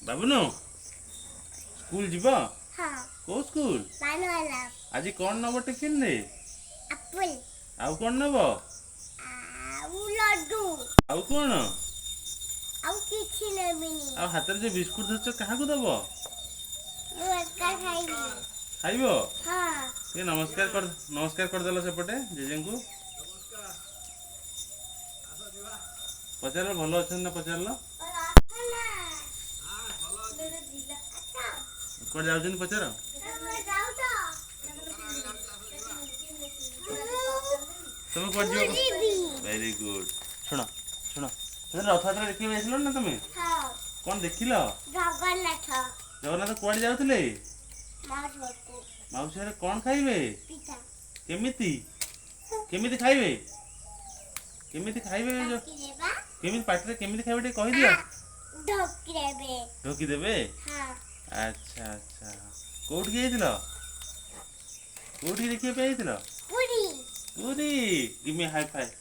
ବାବୁନୁ school ଯିବ? ହଁ କୋଉ ସ୍କୁଲ? ମାନवाला ଆଜି କଣ ନବ ଟିଫିନ ରେ? ଆପଲ ଆଉ କଣ ନବ? ଆଉ ଲଡୁ ଆଉ କଣ? ଆଉ କିଛି ନେବିନି। ଆଉ ହାତରେ ଯୋଉ ବିସ୍କୁଟ ଧରିଛ କାହାକୁ ଦବ? ମୁଁ ଏକା ଖାଇବି। ଖାଇବ? ହଁ ଟିକେ ନମସ୍କାର କରିଦେଲ ସେପଟେ ଜେଜେଙ୍କୁ। ପଚାରିଲ ଭଲ ଅଛନ୍ତି ନା ପଚାରିଲ? କୁଆଡେ ଯାଉଛନ୍ତି ପଚାର? ତମେ କୁଆଡେ ଯିବ? Very good. ଶୁଣ ଶୁଣ ରଥଯାତ୍ରା ଦେଖିବାକୁ ଯାଇଥିଲ ନା ତମେ? କଣ ଦେଖିଲ? ଜଗନ୍ନାଥ ଜଗନ୍ନାଥ କୁଆଡେ ଯାଉଥିଲେ? ମାଉସୀ ମାଉସୀ ଘରେ କଣ ଖାଇବେ? ପିଠା କେମିତି କେମିତି ଖାଇବେ? କେମିତି ଖାଇବେ? ଢୋକିଦେବା କେମିତି ପାଟିରେ କେମିତି ଖାଇବେ ଟିକେ କହିଦିଅ। ଢୋକିଦେବେ। ଢୋକି ଦେବେ? ହଁ ଆଚ୍ଛା ଆଚ୍ଛା। କୋଉଠିକି ଯାଇଥିଲ? କୋଉଠିକି ଦେଖିବା ପାଇଁ ଯାଇଥିଲ? ପୁରୀ ପୁରୀ। ଗିଭ୍ ମି ହାଇ ଫାଇଭ୍।